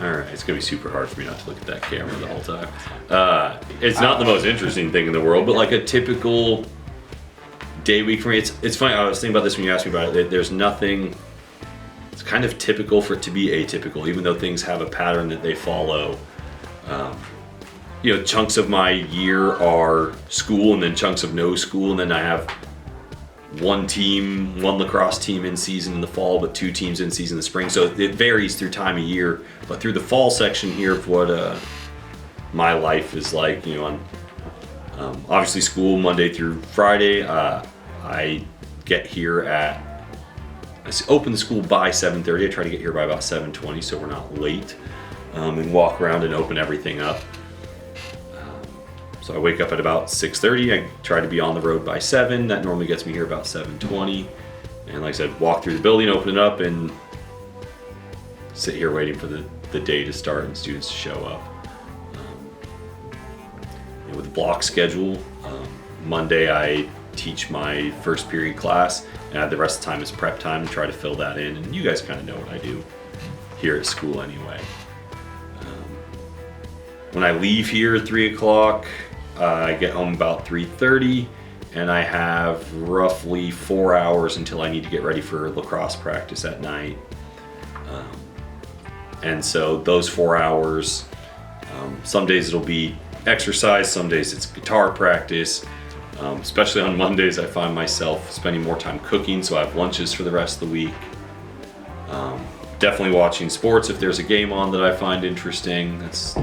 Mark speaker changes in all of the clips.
Speaker 1: All right, it's gonna be super hard for me not to look at that camera the whole time. It's not the most interesting thing in the world, but like a typical day week for me. It's funny. I was thinking about this when you asked me about it. There's nothing. It's kind of typical for it to be atypical, even though things have a pattern that they follow. Chunks of my year are school, and then chunks of no school, and then I have one lacrosse team in season in the fall, but 2 teams in season in the spring. So it varies through time of year. But through the fall section here of what my life is like, on obviously school Monday through Friday. I get here I open the school by 7:30. I try to get here by about 7:20 so we're not late, and walk around and open everything up. So I wake up at about 6:30. I try to be on the road by 7. That normally gets me here about 7:20. And like I said, walk through the building, open it up, and sit here waiting for the day to start and students to show up. With the block schedule, Monday I teach my first period class, and the rest of the time is prep time to try to fill that in. And you guys kind of know what I do here at school anyway. When I leave here at 3 o'clock, I get home about 3:30, and I have roughly 4 hours until I need to get ready for lacrosse practice at night. And so those 4 hours, some days it'll be exercise, some days it's guitar practice. Especially on Mondays, I find myself spending more time cooking, so I have lunches for the rest of the week. Definitely watching sports if there's a game on that I find interesting. That's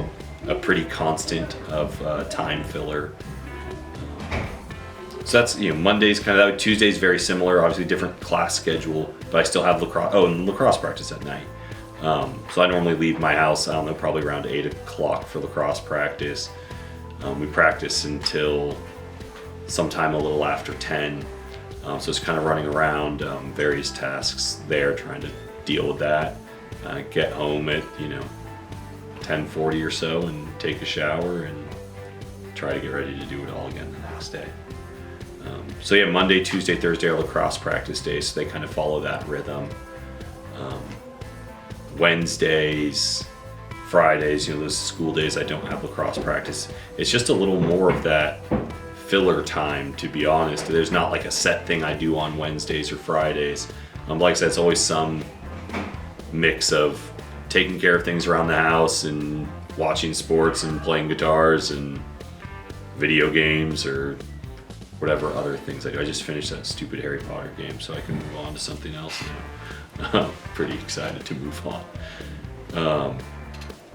Speaker 1: a pretty constant of time filler. So that's, Monday's kind of that. Tuesday's very similar, obviously different class schedule, but I still have lacrosse practice at night. So I normally leave my house, I don't know, probably around 8 o'clock for lacrosse practice. We practice until sometime a little after 10. So it's kind of running around various tasks there, trying to deal with that. Get home at, 10:40 or so and take a shower and try to get ready to do it all again the next day. So yeah, Monday, Tuesday, Thursday are lacrosse practice days, so they kind of follow that rhythm. Wednesdays, Fridays, those school days I don't have lacrosse practice. It's just a little more of that filler time, to be honest. There's not like a set thing I do on Wednesdays or Fridays. Like I said, it's always some mix of taking care of things around the house and watching sports and playing guitars and video games or whatever other things I do. I just finished that stupid Harry Potter game, so I can move on to something else now. I'm pretty excited to move on.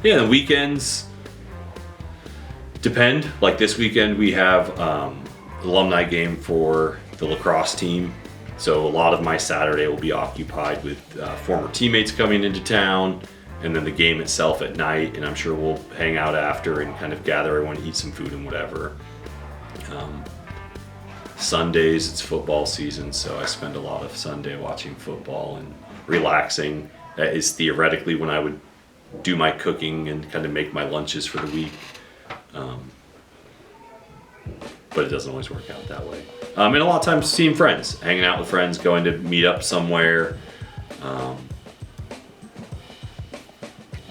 Speaker 1: The weekends depend. Like this weekend we have alumni game for the lacrosse team. So a lot of my Saturday will be occupied with former teammates coming into town, and then the game itself at night, and I'm sure we'll hang out after and kind of gather everyone, eat some food and whatever. Sundays, it's football season, so I spend a lot of Sunday watching football and relaxing. That is theoretically when I would do my cooking and kind of make my lunches for the week. But it doesn't always work out that way. And a lot of times seeing friends, hanging out with friends, going to meet up somewhere.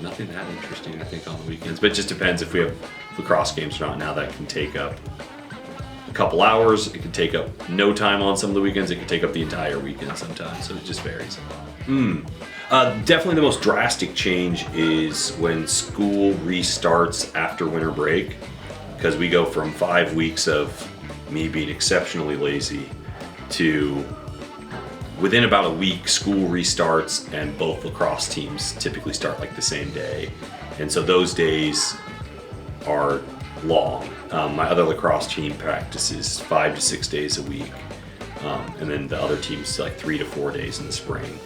Speaker 1: Nothing that interesting, I think, on the weekends, but it just depends if we have lacrosse games or not. Now that can take up a couple hours. It can take up no time on some of the weekends. It can take up the entire weekend sometimes, so it just varies a lot. Definitely the most drastic change is when school restarts after winter break, because we go from 5 weeks of me being exceptionally lazy to within about a week, school restarts and both lacrosse teams typically start like the same day. And so those days are long. My other lacrosse team practices 5 to 6 days a week. And then the other team's like 3 to 4 days in the spring.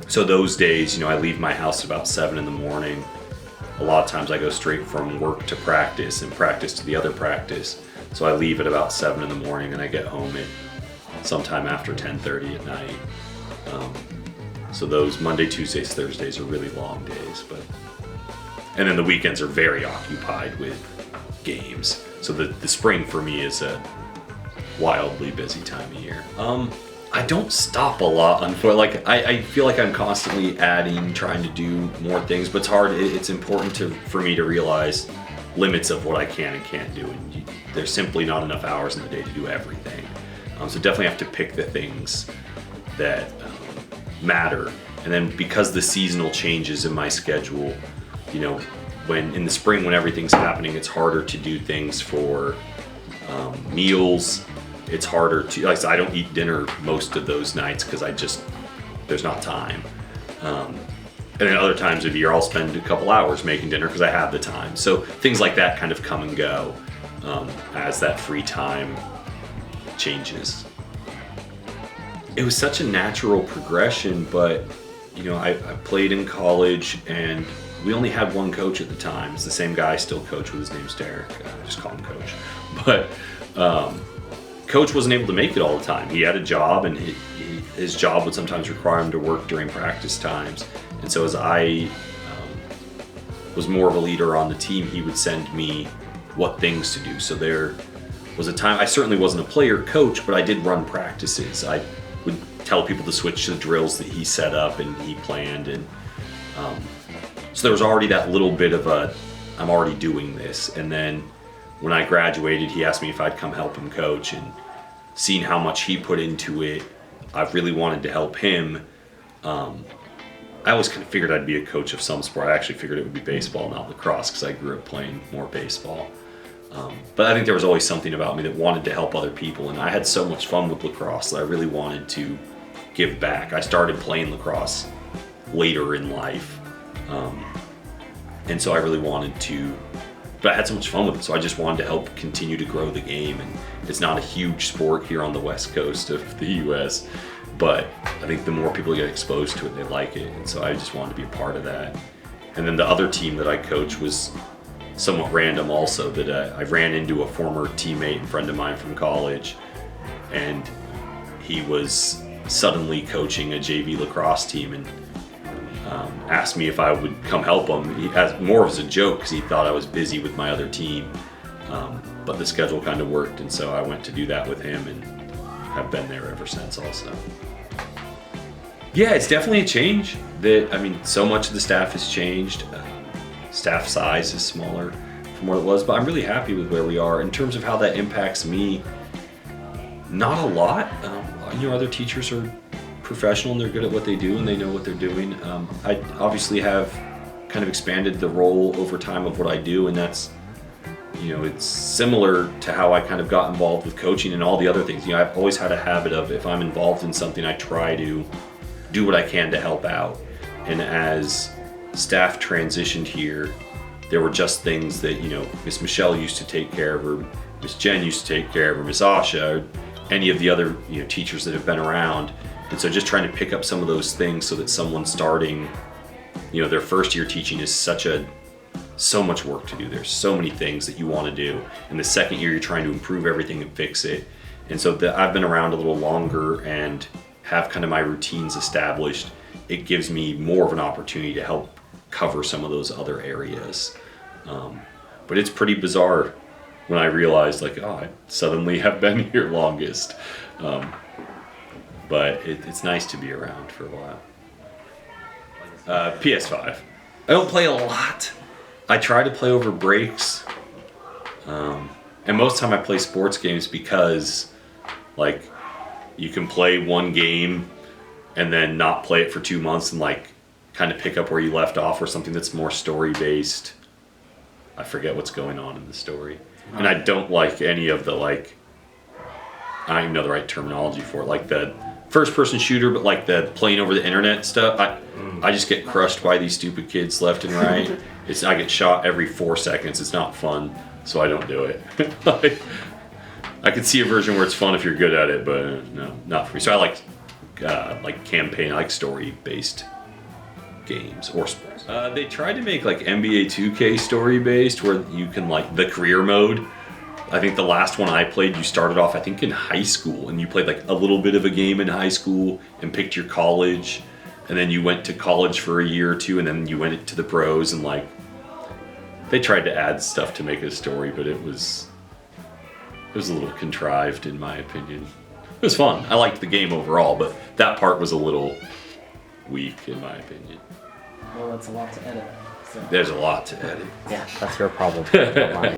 Speaker 1: So those days, I leave my house at about 7 in the morning. A lot of times I go straight from work to practice and practice to the other practice. So I leave at about 7 in the morning and I get home at sometime after 10:30 at night. So those Monday, Tuesdays, Thursdays are really long days, and then the weekends are very occupied with games. So the spring for me is a wildly busy time of year. I don't stop a lot on foot. Like I feel like I'm constantly adding, trying to do more things, but it's hard. It's important for me to realize limits of what I can and can't do, and there's simply not enough hours in the day to do everything. So definitely have to pick the things that matter. And then because the seasonal changes in my schedule, you know, when in the spring when everything's happening, it's harder to do things for meals. It's harder to, like I said, I don't eat dinner most of those nights because there's not time. And then other times of the year I'll spend a couple hours making dinner because I have the time. So things like that kind of come and go as that free time changes. It was such a natural progression, but you know, I played in college and we only had one coach at the time. It's the same guy I still coach with. His name's Derek. I just call him Coach. But Coach wasn't able to make it all the time. He had a job, and his job would sometimes require him to work during practice times. And so as I was more of a leader on the team, he would send me what things to do. So there was a time, I certainly wasn't a player coach, but I did run practices. I would tell people to switch to the drills that he set up and he planned. And so there was already that little bit of I'm already doing this. And then when I graduated, he asked me if I'd come help him coach, and seeing how much he put into it, I've really wanted to help him. I always kind of figured I'd be a coach of some sport. I actually figured it would be baseball, not lacrosse, because I grew up playing more baseball. But I think there was always something about me that wanted to help other people, and I had so much fun with lacrosse that I really wanted to give back. I started playing lacrosse later in life, and so I really wanted to, but I had so much fun with it, so I just wanted to help continue to grow the game. And it's not a huge sport here on the west coast of the US, but I think the more people get exposed to it, they like it, and so I just wanted to be a part of that. And then the other team that I coached was somewhat random also, that I ran into a former teammate and friend of mine from college, and he was suddenly coaching a JV lacrosse team, and asked me if I would come help him. He has more as a joke because he thought I was busy with my other team, but the schedule kind of worked, and so I went to do that with him, and have been there ever since also. Yeah, it's definitely a change. So much of the staff has changed. Staff size is smaller from what it was, but I'm really happy with where we are. In terms of how that impacts me, not a lot. Other teachers are professional and they're good at what they do and they know what they're doing. I obviously have kind of expanded the role over time of what I do, and that's, it's similar to how I kind of got involved with coaching and all the other things. I've always had a habit of, if I'm involved in something, I try to do what I can to help out. And as staff transitioned here, there were just things that, Miss Michelle used to take care of, or Miss Jen used to take care of, or Miss Asha, or any of the other teachers that have been around. And so just trying to pick up some of those things so that someone starting, their first year teaching is so much work to do. There's so many things that you want to do. And the second year you're trying to improve everything and fix it. And so I've been around a little longer and have kind of my routines established. It gives me more of an opportunity to help cover some of those other areas. But it's pretty bizarre when I realized I suddenly have been here longest. But it's nice to be around for a while. PS5. I don't play a lot. I try to play over breaks. And most of the time I play sports games because you can play one game and then not play it for 2 months and kind of pick up where you left off, or something that's more story based. I forget what's going on in the story. And I don't like any of the I don't even know the right terminology for it, the first person shooter, but the playing over the internet stuff. I just get crushed by these stupid kids left and right. I get shot every 4 seconds. It's not fun, so I don't do it. I could see a version where it's fun if you're good at it, but no, not for me. So I like campaign, I like story-based games or sports. They tried to make NBA 2K story-based, where you can the career mode. I think the last one I played, you started off, I think, in high school, and you played a little bit of a game in high school and picked your college, and then you went to college for a year or two, and then you went to the pros, and they tried to add stuff to make it a story, but it was a little contrived in my opinion. was fun. I liked the game overall, but that part was a little weak in my opinion.
Speaker 2: Well, that's a lot to edit. So.
Speaker 1: There's a lot to edit.
Speaker 3: Yeah, that's your problem. Not mine.